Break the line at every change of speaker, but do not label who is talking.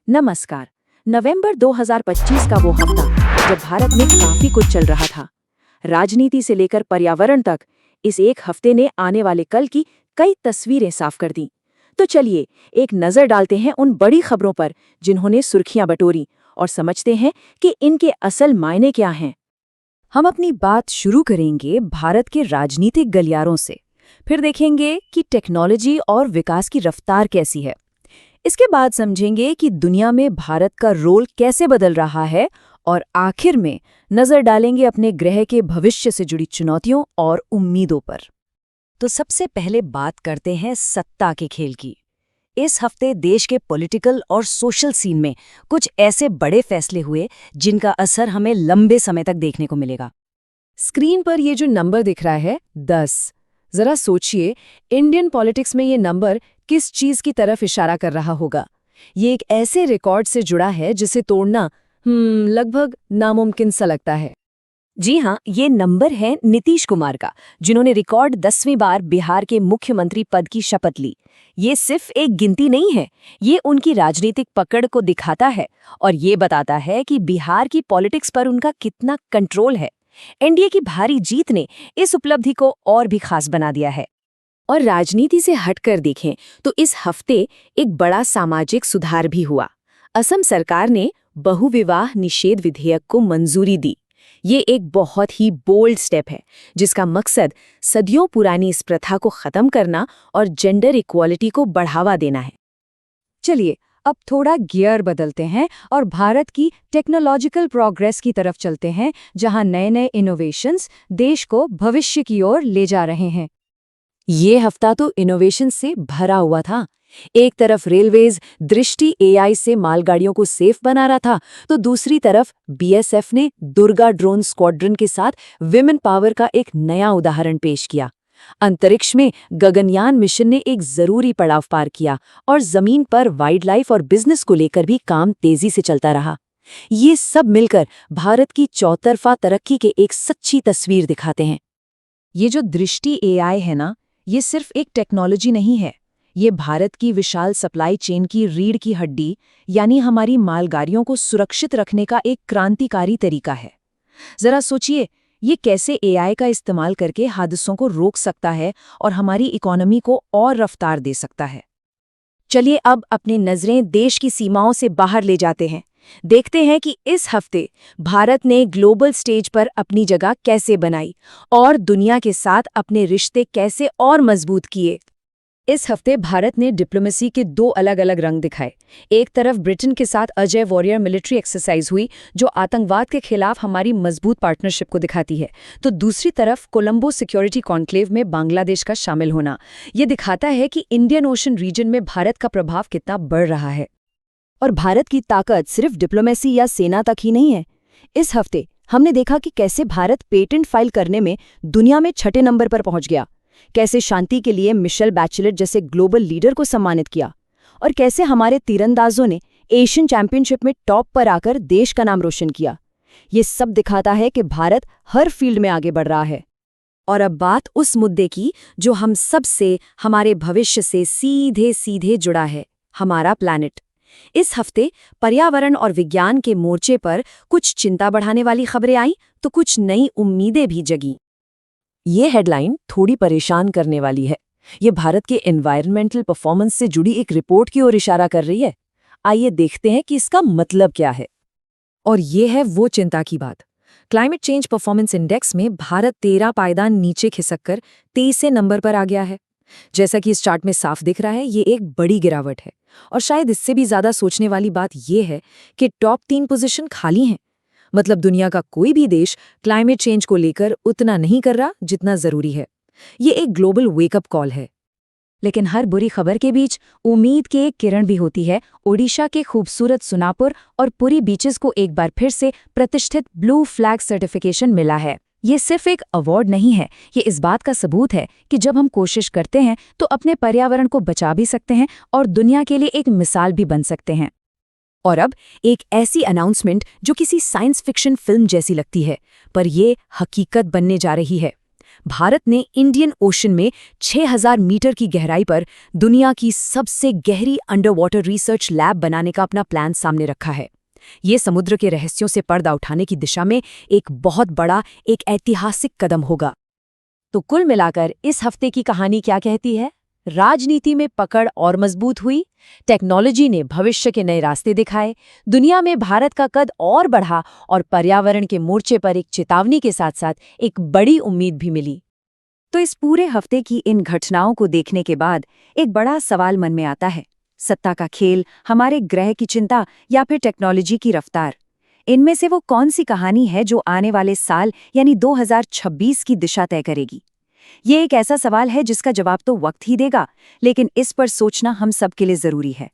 नमस्कार। नवंबर 2025 का वो हफ्ता जब भारत में काफी कुछ चल रहा था, राजनीति से लेकर पर्यावरण तक, इस एक हफ्ते ने आने वाले कल की कई तस्वीरें साफ कर दी। तो चलिए एक नजर डालते हैं उन बड़ी खबरों पर जिन्होंने सुर्खियां बटोरी और समझते हैं कि इनके असल मायने क्या हैं। हम अपनी बात शुरू करेंगे भारत के राजनीतिक गलियारों से, फिर देखेंगे कि टेक्नोलॉजी और विकास की रफ्तार कैसी है। इसके बाद समझेंगे कि दुनिया में भारत का रोल कैसे बदल रहा है और आखिर में नजर डालेंगे अपने ग्रह के भविष्य से जुड़ी चुनौतियों और उम्मीदों पर। तो सबसे पहले बात करते हैं सत्ता के खेल की। इस हफ्ते देश के पॉलिटिकल और सोशल सीन में कुछ ऐसे बड़े फैसले हुए जिनका असर हमें लंबे समय तक देखने को मिलेगा। स्क्रीन पर ये जो नंबर दिख रहा है 10, जरा सोचिए इंडियन पॉलिटिक्स में ये नंबर किस चीज की तरफ इशारा कर रहा होगा। ये एक ऐसे रिकॉर्ड से जुड़ा है जिसे तोड़ना लगभग नामुमकिन सा लगता है। जी हाँ, ये नंबर है नीतीश कुमार का, जिन्होंने रिकॉर्ड 10वीं बार बिहार के मुख्यमंत्री पद की शपथ ली। ये सिर्फ एक गिनती नहीं है, ये उनकी राजनीतिक पकड़ को दिखाता है और ये बताता है कि बिहार की पॉलिटिक्स पर उनका कितना कंट्रोल है। एनडीए की भारी जीत ने इस उपलब्धि को और भी खास बना दिया है। और राजनीति से हटकर देखें तो इस हफ्ते एक बड़ा सामाजिक सुधार भी हुआ। असम सरकार ने बहुविवाह निषेध विधेयक को मंजूरी दी। ये एक बहुत ही बोल्ड स्टेप है जिसका मकसद सदियों पुरानी इस प्रथा को खत्म करना और जेंडर इक्वालिटी को बढ़ावा देना है। चलिए अब थोड़ा गियर बदलते हैं और भारत की टेक्नोलॉजिकल प्रोग्रेस की तरफ चलते हैं, जहां नए-नए इनोवेशंस देश को भविष्य की ओर ले जा रहे हैं। ये हफ्ता तो इनोवेशन से भरा हुआ था। एक तरफ रेलवेज दृष्टि एआई से मालगाड़ियों को सेफ बना रहा था, तो दूसरी तरफ बीएसएफ ने दुर्गा ड्रोन स्क्वाड्रन के साथ विमेन पावर का एक नया उदाहरण पेश किया। अंतरिक्ष में गगनयान मिशन ने एक जरूरी पड़ाव पार किया और जमीन पर वाइल्ड लाइफ और बिजनेस को लेकर भी काम तेजी से चलता रहा। ये सब मिलकर भारत की चौतरफा तरक्की के एक सच्ची तस्वीर दिखाते हैं। ये जो दृष्टि एआई है ना, ये सिर्फ एक टेक्नोलॉजी नहीं है, ये भारत की विशाल सप्लाई चेन की रीढ़ की हड्डी यानी हमारी मालगाड़ियों को सुरक्षित रखने का एक क्रांतिकारी तरीका है। जरा सोचिए, ये कैसे एआई का इस्तेमाल करके हादसों को रोक सकता है और हमारी इकोनॉमी को और रफ्तार दे सकता है। चलिए अब अपनी नजरें देश की सीमाओं से बाहर ले जाते हैं। देखते हैं कि इस हफ्ते भारत ने ग्लोबल स्टेज पर अपनी जगह कैसे बनाई और दुनिया के साथ अपने रिश्ते कैसे और मजबूत किए। इस हफ्ते भारत ने डिप्लोमेसी के दो अलग अलग रंग दिखाए। एक तरफ ब्रिटेन के साथ अजय वॉरियर मिलिट्री एक्सरसाइज हुई, जो आतंकवाद के खिलाफ हमारी मजबूत पार्टनरशिप को दिखाती है, तो दूसरी तरफ कोलंबो सिक्योरिटी कॉन्क्लेव में बांग्लादेश का शामिल होना। ये दिखाता है कि इंडियन ओशन रीजन में भारत का प्रभाव कितना बढ़ रहा है। और भारत की ताकत सिर्फ डिप्लोमेसी या सेना तक ही नहीं है। इस हफ्ते हमने देखा कि कैसे भारत पेटेंट फाइल करने में दुनिया में 6 नंबर पर पहुंच गया, कैसे शांति के लिए मिशेल बैचेलेट जैसे ग्लोबल लीडर को सम्मानित किया और कैसे हमारे तीरंदाजों ने एशियन चैंपियनशिप में टॉप पर आकर देश का नाम रोशन किया। ये सब दिखाता है कि भारत हर फील्ड में आगे बढ़ रहा है। और अब बात उस मुद्दे की जो हम सब से, हमारे भविष्य से सीधे सीधे जुड़ा है, हमारा प्लैनेट। इस हफ्ते पर्यावरण और विज्ञान के मोर्चे पर कुछ चिंता बढ़ाने वाली खबरें आई तो कुछ नई उम्मीदें भी जगी। ये हेडलाइन थोड़ी परेशान करने वाली है। ये भारत के एनवायरमेंटल परफॉर्मेंस से जुड़ी एक रिपोर्ट की ओर इशारा कर रही है। आइए देखते हैं कि इसका मतलब क्या है। और ये है वो चिंता की बात। क्लाइमेट चेंज परफॉर्मेंस इंडेक्स में भारत 13 पायदान नीचे खिसककर 23 नंबर पर आ गया है। जैसा कि इस चार्ट में साफ दिख रहा है, ये एक बड़ी गिरावट है। और शायद इससे भी ज्यादा सोचने वाली बात यह है कि टॉप 3 पोजीशन खाली हैं। मतलब दुनिया का कोई भी देश क्लाइमेट चेंज को लेकर उतना नहीं कर रहा जितना जरूरी है। ये एक ग्लोबल वेकअप कॉल है। लेकिन हर बुरी खबर के बीच उम्मीद की एक किरण भी होती है। ओडिशा के खूबसूरत सुनापुर और पुरी बीचेस को एक बार फिर से प्रतिष्ठित ब्लू फ्लैग सर्टिफिकेशन मिला है। ये सिर्फ एक अवार्ड नहीं है, ये इस बात का सबूत है कि जब हम कोशिश करते हैं तो अपने पर्यावरण को बचा भी सकते हैं और दुनिया के लिए एक मिसाल भी बन सकते हैं। और अब एक ऐसी अनाउंसमेंट जो किसी साइंस फिक्शन फिल्म जैसी लगती है, पर ये हकीकत बनने जा रही है। भारत ने इंडियन ओशन में 6000 मीटर की गहराई पर दुनिया की सबसे गहरी अंडर वाटर रिसर्च लैब बनाने का अपना प्लान सामने रखा है। ये समुद्र के रहस्यों से पर्दा उठाने की दिशा में एक बहुत बड़ा, एक ऐतिहासिक कदम होगा। तो कुल मिलाकर इस हफ्ते की कहानी क्या कहती है? राजनीति में पकड़ और मजबूत हुई, टेक्नोलॉजी ने भविष्य के नए रास्ते दिखाए, दुनिया में भारत का कद और बढ़ा और पर्यावरण के मोर्चे पर एक चेतावनी के साथ साथ एक बड़ी उम्मीद भी मिली। तो इस पूरे हफ्ते की इन घटनाओं को देखने के बाद एक बड़ा सवाल मन में आता है, सत्ता का खेल, हमारे ग्रह की चिंता या फिर टेक्नोलॉजी की रफ्तार? इनमें से वो कौन सी कहानी है जो आने वाले साल यानी 2026 की दिशा तय करेगी? ये एक ऐसा सवाल है जिसका जवाब तो वक्त ही देगा, लेकिन इस पर सोचना हम सबके लिए जरूरी है।